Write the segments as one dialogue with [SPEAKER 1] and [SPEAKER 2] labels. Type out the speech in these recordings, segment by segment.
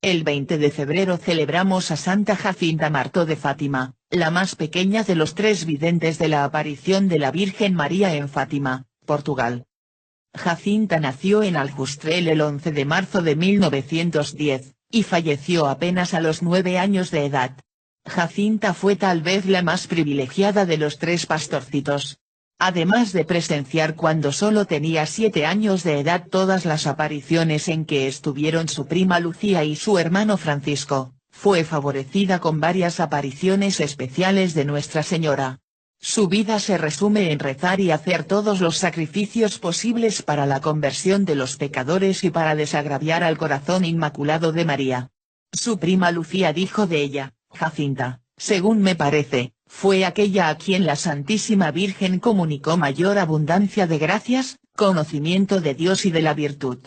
[SPEAKER 1] El 20 de febrero celebramos a Santa Jacinta Marto de Fátima, la más pequeña de los 3 videntes de la aparición de la Virgen María en Fátima, Portugal. Jacinta nació en Aljustrel el 11 de marzo de 1910, y falleció apenas a los 9 años de edad. Jacinta fue tal vez la más privilegiada de los 3 pastorcitos. Además de presenciar cuando solo tenía 7 años de edad todas las apariciones en que estuvieron su prima Lucía y su hermano Francisco, fue favorecida con varias apariciones especiales de Nuestra Señora. Su vida se resume en rezar y hacer todos los sacrificios posibles para la conversión de los pecadores y para desagraviar al corazón inmaculado de María. Su prima Lucía dijo de ella: Jacinta, según me parece, fue aquella a quien la Santísima Virgen comunicó mayor abundancia de gracias, conocimiento de Dios y de la virtud.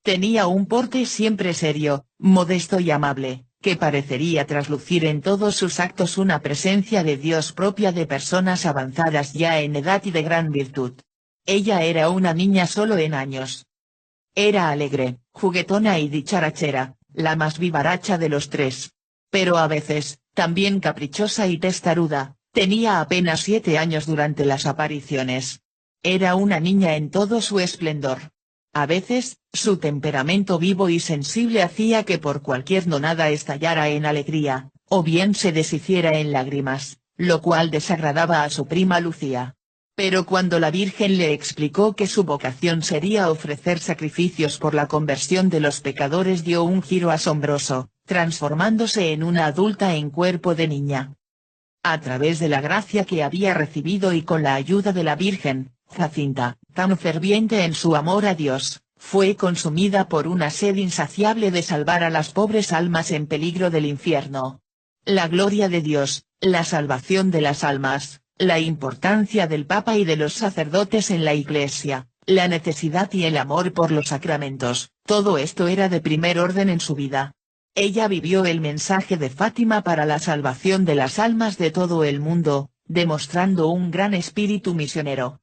[SPEAKER 1] Tenía un porte siempre serio, modesto y amable, que parecería traslucir en todos sus actos una presencia de Dios propia de personas avanzadas ya en edad y de gran virtud. Ella era una niña solo en años. Era alegre, juguetona y dicharachera, la más vivaracha de los 3. Pero a veces, también caprichosa y testaruda, tenía apenas 7 años durante las apariciones. Era una niña en todo su esplendor. A veces, su temperamento vivo y sensible hacía que por cualquier nonada estallara en alegría, o bien se deshiciera en lágrimas, lo cual desagradaba a su prima Lucía. Pero cuando la Virgen le explicó que su vocación sería ofrecer sacrificios por la conversión de los pecadores, dio un giro asombroso, transformándose en una adulta en cuerpo de niña. A través de la gracia que había recibido y con la ayuda de la Virgen, Jacinta, tan ferviente en su amor a Dios, fue consumida por una sed insaciable de salvar a las pobres almas en peligro del infierno. La gloria de Dios, la salvación de las almas, la importancia del Papa y de los sacerdotes en la Iglesia, la necesidad y el amor por los sacramentos, todo esto era de primer orden en su vida. Ella vivió el mensaje de Fátima para la salvación de las almas de todo el mundo, demostrando un gran espíritu misionero.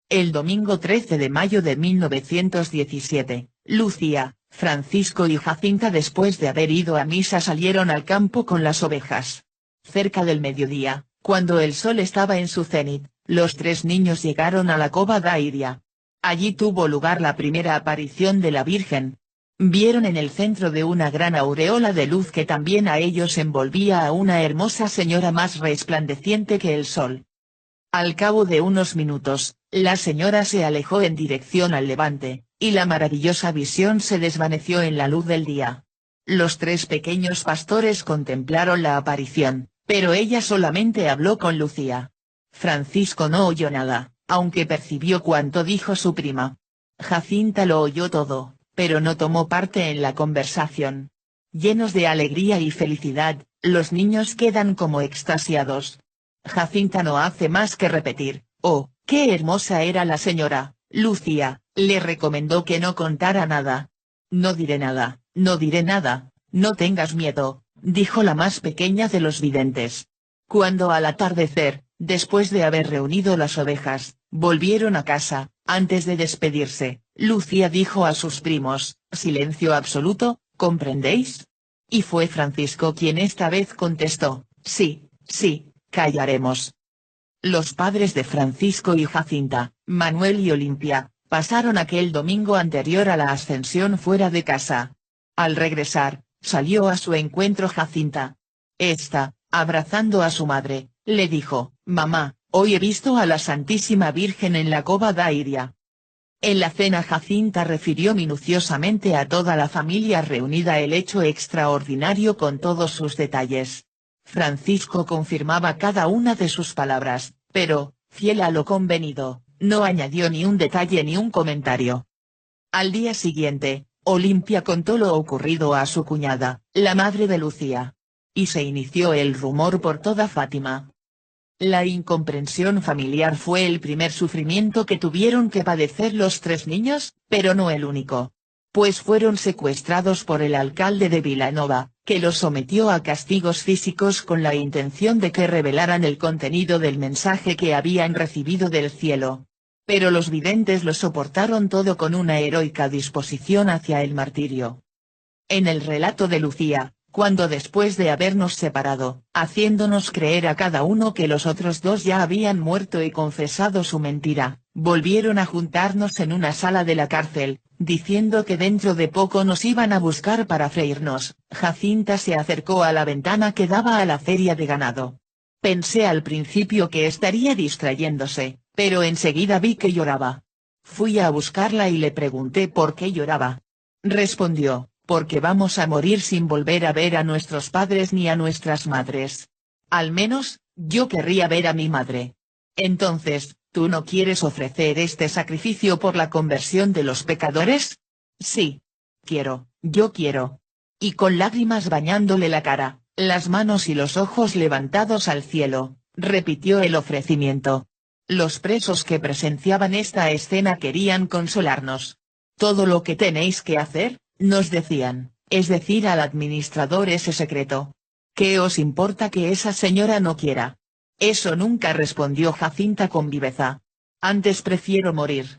[SPEAKER 1] El domingo 13 de mayo de 1917, Lucía, Francisco y Jacinta, después de haber ido a misa, salieron al campo con las ovejas. Cerca del mediodía, cuando el sol estaba en su cenit, los 3 niños llegaron a la cova da Iria. Allí tuvo lugar la primera aparición de la Virgen. Vieron en el centro de una gran aureola de luz que también a ellos envolvía a una hermosa señora más resplandeciente que el sol. Al cabo de unos minutos, la señora se alejó en dirección al levante, y la maravillosa visión se desvaneció en la luz del día. Los 3 pequeños pastores contemplaron la aparición, pero ella solamente habló con Lucía. Francisco no oyó nada, aunque percibió cuanto dijo su prima. Jacinta lo oyó todo, pero no tomó parte en la conversación. Llenos de alegría y felicidad, los niños quedan como extasiados. Jacinta no hace más que repetir: «Oh, qué hermosa era la señora». Lucía le recomendó que no contara nada. «No diré nada, no diré nada, no tengas miedo», dijo la más pequeña de los videntes. Cuando al atardecer, después de haber reunido las ovejas, volvieron a casa, antes de despedirse, Lucía dijo a sus primos: «Silencio absoluto, ¿comprendéis?». Y fue Francisco quien esta vez contestó: «Sí, sí, callaremos». Los padres de Francisco y Jacinta, Manuel y Olimpia, pasaron aquel domingo anterior a la ascensión fuera de casa. Al regresar, salió a su encuentro Jacinta. Esta, abrazando a su madre, le dijo: «Mamá, hoy he visto a la Santísima Virgen en la cova da Iria». En la cena Jacinta refirió minuciosamente a toda la familia reunida el hecho extraordinario con todos sus detalles. Francisco confirmaba cada una de sus palabras, pero, fiel a lo convenido, no añadió ni un detalle ni un comentario. Al día siguiente, Olimpia contó lo ocurrido a su cuñada, la madre de Lucía. Y se inició el rumor por toda Fátima. La incomprensión familiar fue el primer sufrimiento que tuvieron que padecer los 3 niños, pero no el único. Pues fueron secuestrados por el alcalde de Vilanova, que los sometió a castigos físicos con la intención de que revelaran el contenido del mensaje que habían recibido del cielo. Pero los videntes lo soportaron todo con una heroica disposición hacia el martirio. En el relato de Lucía, cuando después de habernos separado, haciéndonos creer a cada uno que los otros dos ya habían muerto y confesado su mentira, volvieron a juntarnos en una sala de la cárcel, diciendo que dentro de poco nos iban a buscar para freírnos, Jacinta se acercó a la ventana que daba a la feria de ganado. Pensé al principio que estaría distrayéndose, pero enseguida vi que lloraba. Fui a buscarla y le pregunté por qué lloraba. Respondió: porque vamos a morir sin volver a ver a nuestros padres ni a nuestras madres. Al menos, yo querría ver a mi madre. Entonces, ¿tú no quieres ofrecer este sacrificio por la conversión de los pecadores? Sí. Yo quiero. Y con lágrimas bañándole la cara, las manos y los ojos levantados al cielo, repitió el ofrecimiento. Los presos que presenciaban esta escena querían consolarnos. Todo lo que tenéis que hacer, nos decían, es decir al administrador ese secreto. ¿Qué os importa que esa señora no quiera? Eso nunca, respondió Jacinta con viveza. Antes prefiero morir.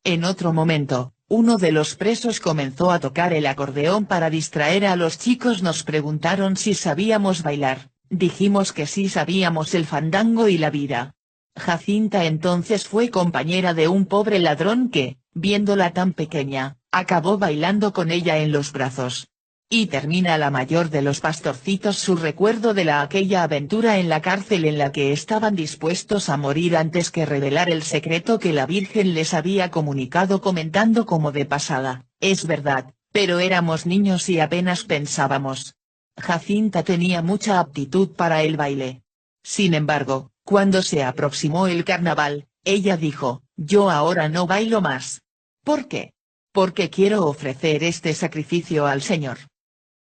[SPEAKER 1] En otro momento, uno de los presos comenzó a tocar el acordeón para distraer a los chicos. Nos preguntaron si sabíamos bailar, dijimos que sí sabíamos el fandango y la vira. Jacinta entonces fue compañera de un pobre ladrón que, viéndola tan pequeña, acabó bailando con ella en los brazos. Y termina la mayor de los pastorcitos su recuerdo de aquella aventura en la cárcel en la que estaban dispuestos a morir antes que revelar el secreto que la Virgen les había comunicado, comentando como de pasada: es verdad, pero éramos niños y apenas pensábamos. Jacinta tenía mucha aptitud para el baile. Sin embargo, cuando se aproximó el carnaval, ella dijo: yo ahora no bailo más. ¿Por qué? Porque quiero ofrecer este sacrificio al Señor.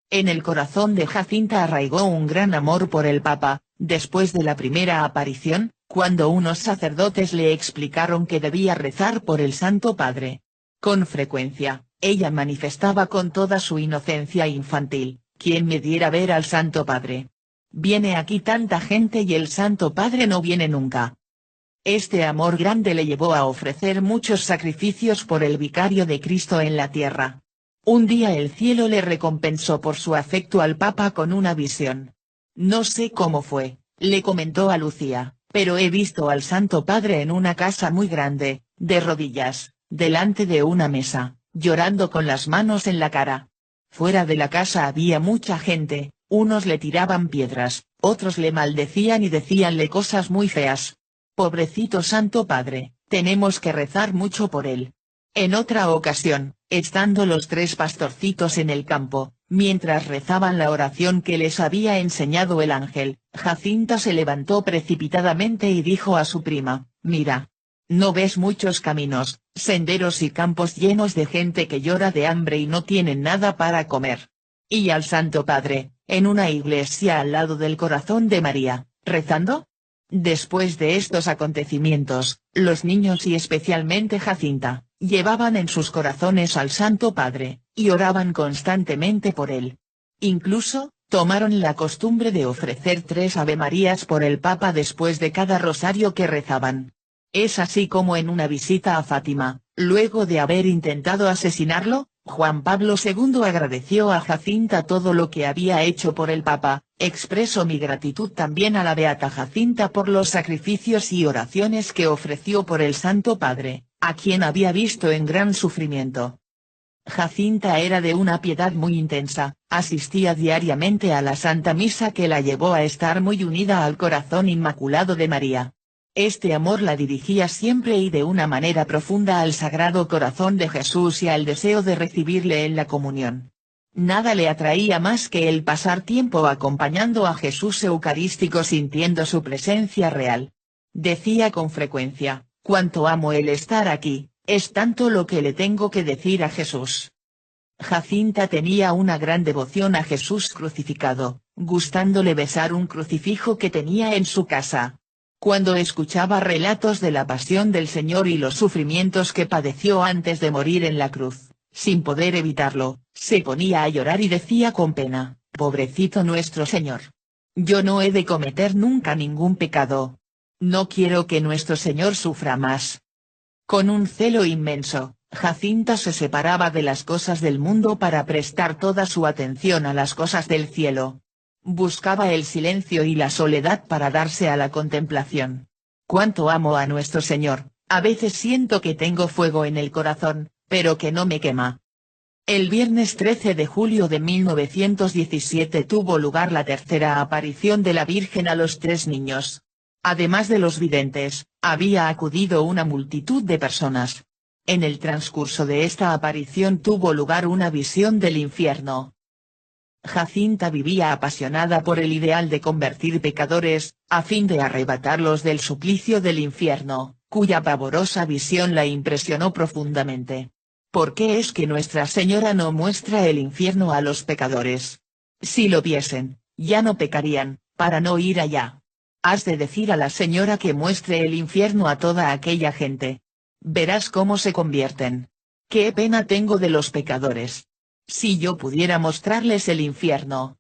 [SPEAKER 1] En el corazón de Jacinta arraigó un gran amor por el Papa. Después de la primera aparición, cuando unos sacerdotes le explicaron que debía rezar por el Santo Padre. Con frecuencia, ella manifestaba con toda su inocencia infantil: ¿quién me diera ver al Santo Padre? Viene aquí tanta gente y el Santo Padre no viene nunca. Este amor grande le llevó a ofrecer muchos sacrificios por el vicario de Cristo en la tierra. Un día el cielo le recompensó por su afecto al Papa con una visión. No sé cómo fue, le comentó a Lucía, pero he visto al Santo Padre en una casa muy grande, de rodillas, delante de una mesa, llorando con las manos en la cara. Fuera de la casa había mucha gente, unos le tiraban piedras, otros le maldecían y decíanle cosas muy feas. Pobrecito Santo Padre, tenemos que rezar mucho por él. En otra ocasión, estando los tres pastorcitos en el campo, mientras rezaban la oración que les había enseñado el ángel, Jacinta se levantó precipitadamente y dijo a su prima: mira. ¿No ves muchos caminos, senderos y campos llenos de gente que llora de hambre y no tienen nada para comer? ¿Y al Santo Padre, en una iglesia al lado del corazón de María, rezando? Después de estos acontecimientos, los niños y especialmente Jacinta, llevaban en sus corazones al Santo Padre, y oraban constantemente por él. Incluso, tomaron la costumbre de ofrecer 3 Avemarías por el Papa después de cada rosario que rezaban. Es así como en una visita a Fátima, luego de haber intentado asesinarlo, Juan Pablo II agradeció a Jacinta todo lo que había hecho por el Papa. Expreso mi gratitud también a la Beata Jacinta por los sacrificios y oraciones que ofreció por el Santo Padre, a quien había visto en gran sufrimiento. Jacinta era de una piedad muy intensa, asistía diariamente a la Santa Misa que la llevó a estar muy unida al corazón inmaculado de María. Este amor la dirigía siempre y de una manera profunda al Sagrado Corazón de Jesús y al deseo de recibirle en la comunión. Nada le atraía más que el pasar tiempo acompañando a Jesús Eucarístico sintiendo su presencia real. Decía con frecuencia: cuánto amo el estar aquí, es tanto lo que le tengo que decir a Jesús. Jacinta tenía una gran devoción a Jesús crucificado, gustándole besar un crucifijo que tenía en su casa. Cuando escuchaba relatos de la pasión del Señor y los sufrimientos que padeció antes de morir en la cruz, sin poder evitarlo, se ponía a llorar y decía con pena: pobrecito nuestro Señor. Yo no he de cometer nunca ningún pecado. No quiero que nuestro Señor sufra más. Con un celo inmenso, Jacinta se separaba de las cosas del mundo para prestar toda su atención a las cosas del cielo. Buscaba el silencio y la soledad para darse a la contemplación. Cuánto amo a nuestro Señor, a veces siento que tengo fuego en el corazón, pero que no me quema. El viernes 13 de julio de 1917 tuvo lugar la tercera aparición de la Virgen a los 3 niños. Además de los videntes, había acudido una multitud de personas. En el transcurso de esta aparición tuvo lugar una visión del infierno. Jacinta vivía apasionada por el ideal de convertir pecadores, a fin de arrebatarlos del suplicio del infierno, cuya pavorosa visión la impresionó profundamente. ¿Por qué es que Nuestra Señora no muestra el infierno a los pecadores? Si lo viesen, ya no pecarían, para no ir allá. Has de decir a la Señora que muestre el infierno a toda aquella gente. Verás cómo se convierten. Qué pena tengo de los pecadores. Si yo pudiera mostrarles el infierno.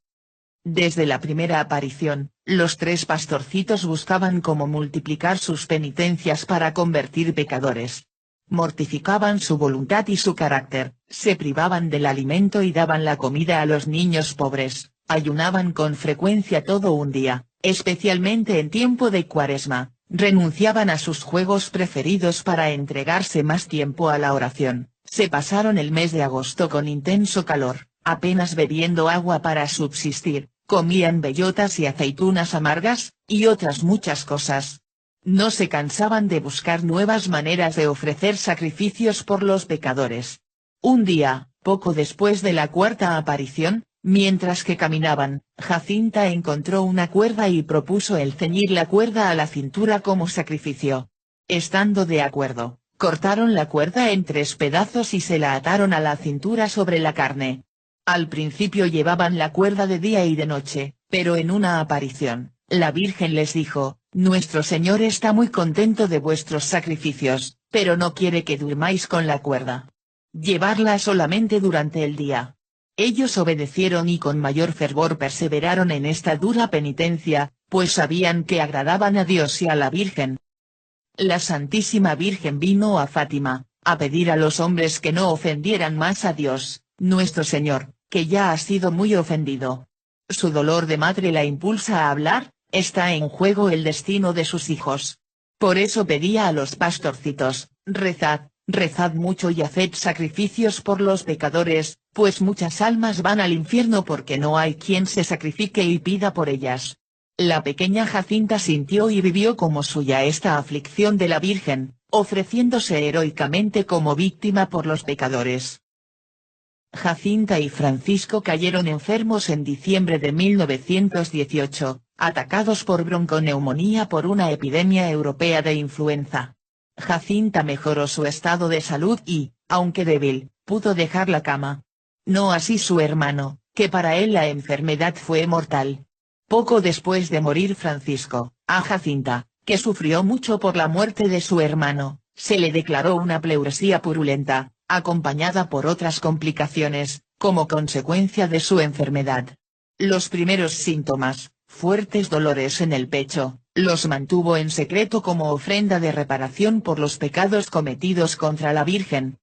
[SPEAKER 1] Desde la primera aparición, los 3 pastorcitos buscaban cómo multiplicar sus penitencias para convertir pecadores. Mortificaban su voluntad y su carácter, se privaban del alimento y daban la comida a los niños pobres, ayunaban con frecuencia todo un día, especialmente en tiempo de Cuaresma, renunciaban a sus juegos preferidos para entregarse más tiempo a la oración. Se pasaron el mes de agosto con intenso calor, apenas bebiendo agua para subsistir, comían bellotas y aceitunas amargas, y otras muchas cosas. No se cansaban de buscar nuevas maneras de ofrecer sacrificios por los pecadores. Un día, poco después de la cuarta aparición, mientras que caminaban, Jacinta encontró una cuerda y propuso el ceñir la cuerda a la cintura como sacrificio. Estando de acuerdo, cortaron la cuerda en 3 pedazos y se la ataron a la cintura sobre la carne. Al principio llevaban la cuerda de día y de noche, pero en una aparición, la Virgen les dijo: Nuestro Señor está muy contento de vuestros sacrificios, pero no quiere que durmáis con la cuerda. Llevarla solamente durante el día. Ellos obedecieron y con mayor fervor perseveraron en esta dura penitencia, pues sabían que agradaban a Dios y a la Virgen. La Santísima Virgen vino a Fátima, a pedir a los hombres que no ofendieran más a Dios, nuestro Señor, que ya ha sido muy ofendido. Su dolor de madre la impulsa a hablar, está en juego el destino de sus hijos. Por eso pedía a los pastorcitos: rezad, rezad mucho y haced sacrificios por los pecadores, pues muchas almas van al infierno porque no hay quien se sacrifique y pida por ellas. La pequeña Jacinta sintió y vivió como suya esta aflicción de la Virgen, ofreciéndose heroicamente como víctima por los pecadores. Jacinta y Francisco cayeron enfermos en diciembre de 1918, atacados por bronconeumonía por una epidemia europea de influenza. Jacinta mejoró su estado de salud y, aunque débil, pudo dejar la cama. No así su hermano, que para él la enfermedad fue mortal. Poco después de morir Francisco, a Jacinta, que sufrió mucho por la muerte de su hermano, se le declaró una pleuresía purulenta, acompañada por otras complicaciones, como consecuencia de su enfermedad. Los primeros síntomas, fuertes dolores en el pecho, los mantuvo en secreto como ofrenda de reparación por los pecados cometidos contra la Virgen.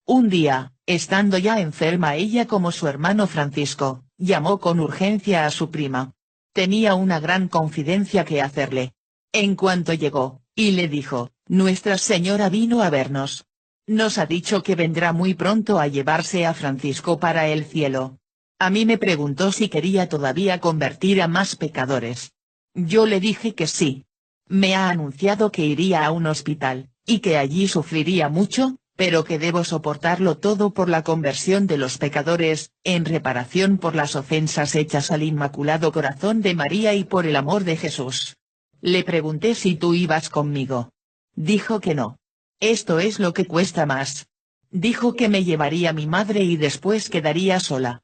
[SPEAKER 1] Un día, estando ya enferma ella como su hermano Francisco, llamó con urgencia a su prima. Tenía una gran confidencia que hacerle. En cuanto llegó, y le dijo: Nuestra Señora vino a vernos. Nos ha dicho que vendrá muy pronto a llevarse a Francisco para el cielo. A mí me preguntó si quería todavía convertir a más pecadores. Yo le dije que sí. Me ha anunciado que iría a un hospital, y que allí sufriría mucho, pero que debo soportarlo todo por la conversión de los pecadores, en reparación por las ofensas hechas al Inmaculado Corazón de María y por el amor de Jesús. Le pregunté si tú ibas conmigo. Dijo que no. Esto es lo que cuesta más. Dijo que me llevaría mi madre y después quedaría sola.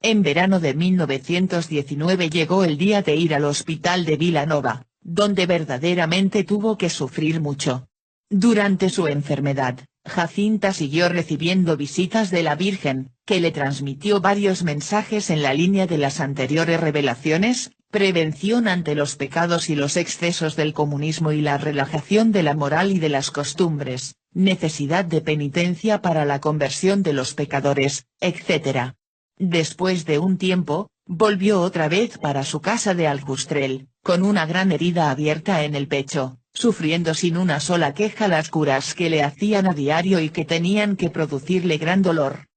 [SPEAKER 1] En verano de 1919 llegó el día de ir al hospital de Vilanova, donde verdaderamente tuvo que sufrir mucho. Durante su enfermedad, Jacinta siguió recibiendo visitas de la Virgen, que le transmitió varios mensajes en la línea de las anteriores revelaciones: prevención ante los pecados y los excesos del comunismo y la relajación de la moral y de las costumbres, necesidad de penitencia para la conversión de los pecadores, etc. Después de un tiempo, volvió otra vez para su casa de Aljustrel, con una gran herida abierta en el pecho, sufriendo sin una sola queja las curas que le hacían a diario y que tenían que producirle gran dolor.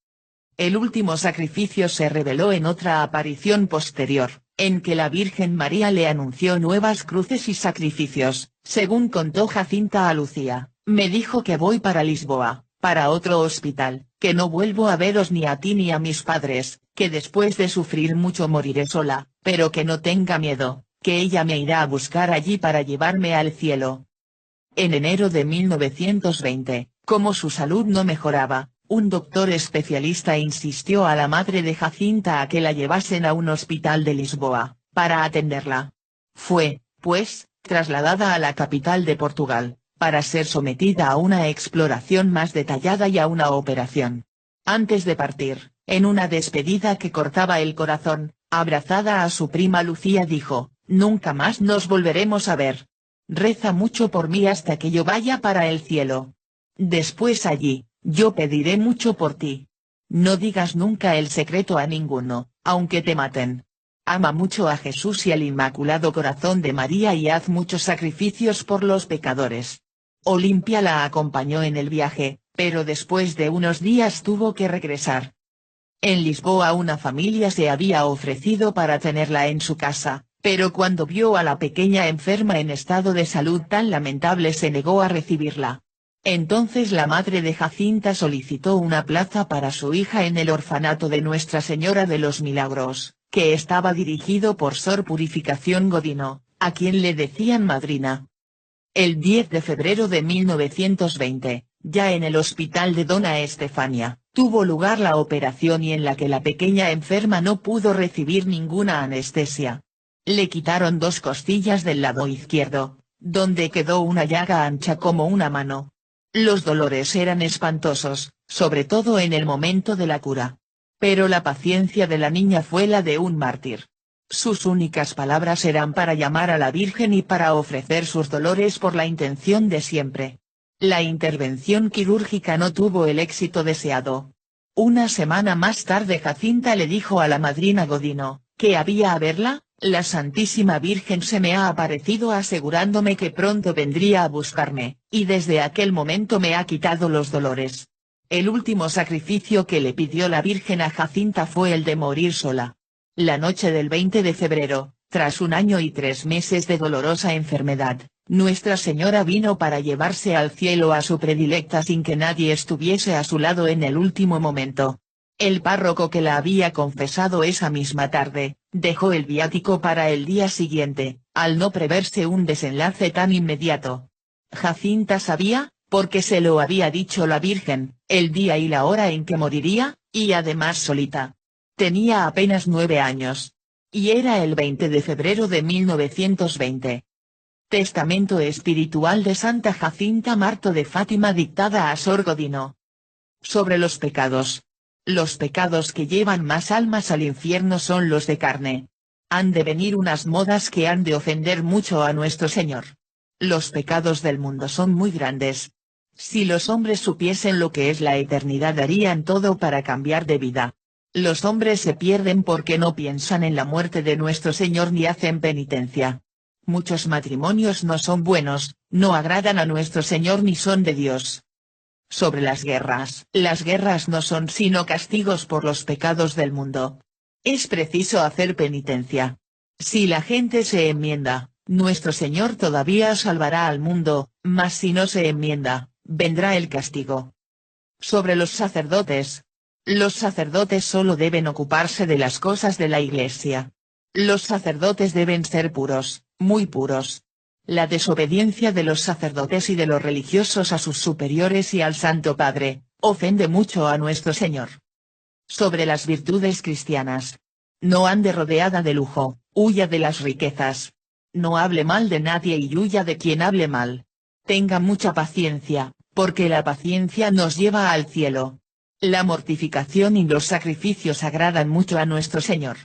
[SPEAKER 1] El último sacrificio se reveló en otra aparición posterior, en que la Virgen María le anunció nuevas cruces y sacrificios. Según contó Jacinta a Lucía, me dijo que voy para Lisboa, para otro hospital, que no vuelvo a veros ni a ti ni a mis padres, que después de sufrir mucho moriré sola, pero que no tenga miedo, que ella me irá a buscar allí para llevarme al cielo. En enero de 1920, como su salud no mejoraba, un doctor especialista insistió a la madre de Jacinta a que la llevasen a un hospital de Lisboa, para atenderla. Fue, pues, trasladada a la capital de Portugal, para ser sometida a una exploración más detallada y a una operación. Antes de partir, en una despedida que cortaba el corazón, abrazada a su prima Lucía dijo, nunca más nos volveremos a ver. Reza mucho por mí hasta que yo vaya para el cielo. Después allí, yo pediré mucho por ti. No digas nunca el secreto a ninguno, aunque te maten. Ama mucho a Jesús y al Inmaculado Corazón de María y haz muchos sacrificios por los pecadores. Olimpia la acompañó en el viaje, pero después de unos días tuvo que regresar. En Lisboa una familia se había ofrecido para tenerla en su casa, pero cuando vio a la pequeña enferma en estado de salud tan lamentable se negó a recibirla. Entonces la madre de Jacinta solicitó una plaza para su hija en el orfanato de Nuestra Señora de los Milagros, que estaba dirigido por Sor Purificación Godino, a quien le decían madrina. El 10 de febrero de 1920, ya en el hospital de Dona Estefania, tuvo lugar la operación y en la que la pequeña enferma no pudo recibir ninguna anestesia. Le quitaron 2 costillas del lado izquierdo, donde quedó una llaga ancha como una mano. Los dolores eran espantosos, sobre todo en el momento de la cura. Pero la paciencia de la niña fue la de un mártir. Sus únicas palabras eran para llamar a la Virgen y para ofrecer sus dolores por la intención de siempre. La intervención quirúrgica no tuvo el éxito deseado. Una semana más tarde Jacinta le dijo a la madrina Godino, que había a verla, la Santísima Virgen se me ha aparecido asegurándome que pronto vendría a buscarme, y desde aquel momento me ha quitado los dolores. El último sacrificio que le pidió la Virgen a Jacinta fue el de morir sola. La noche del 20 de febrero, tras 1 año y 3 meses de dolorosa enfermedad, Nuestra Señora vino para llevarse al cielo a su predilecta sin que nadie estuviese a su lado en el último momento. El párroco que la había confesado esa misma tarde, dejó el viático para el día siguiente, al no preverse un desenlace tan inmediato. Jacinta sabía, porque se lo había dicho la Virgen, el día y la hora en que moriría, y además solita. Tenía apenas 9 años. Y era el 20 de febrero de 1920. Testamento espiritual de Santa Jacinta Marto de Fátima dictada a Sor Godino. Sobre los pecados. Los pecados que llevan más almas al infierno son los de carne. Han de venir unas modas que han de ofender mucho a nuestro Señor. Los pecados del mundo son muy grandes. Si los hombres supiesen lo que es la eternidad darían todo para cambiar de vida. Los hombres se pierden porque no piensan en la muerte de nuestro Señor ni hacen penitencia. Muchos matrimonios no son buenos, no agradan a nuestro Señor ni son de Dios. Sobre las guerras no son sino castigos por los pecados del mundo. Es preciso hacer penitencia. Si la gente se enmienda, nuestro Señor todavía salvará al mundo, mas si no se enmienda, vendrá el castigo. Sobre los sacerdotes solo deben ocuparse de las cosas de la Iglesia. Los sacerdotes deben ser puros, muy puros. La desobediencia de los sacerdotes y de los religiosos a sus superiores y al Santo Padre, ofende mucho a nuestro Señor. Sobre las virtudes cristianas. No ande rodeada de lujo, huya de las riquezas. No hable mal de nadie y huya de quien hable mal. Tenga mucha paciencia, porque la paciencia nos lleva al cielo. La mortificación y los sacrificios agradan mucho a nuestro Señor.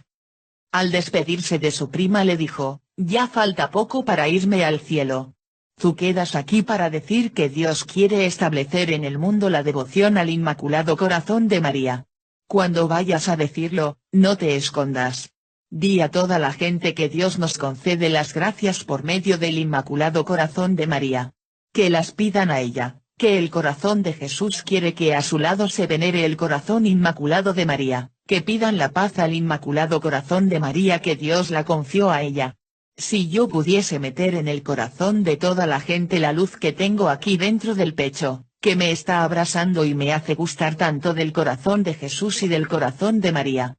[SPEAKER 1] Al despedirse de su prima le dijo, ya falta poco para irme al cielo. Tú quedas aquí para decir que Dios quiere establecer en el mundo la devoción al Inmaculado Corazón de María. Cuando vayas a decirlo, no te escondas. Di a toda la gente que Dios nos concede las gracias por medio del Inmaculado Corazón de María. Que las pidan a ella, que el corazón de Jesús quiere que a su lado se venere el corazón inmaculado de María, que pidan la paz al Inmaculado Corazón de María que Dios la confió a ella. Si yo pudiese meter en el corazón de toda la gente la luz que tengo aquí dentro del pecho, que me está abrasando y me hace gustar tanto del corazón de Jesús y del corazón de María,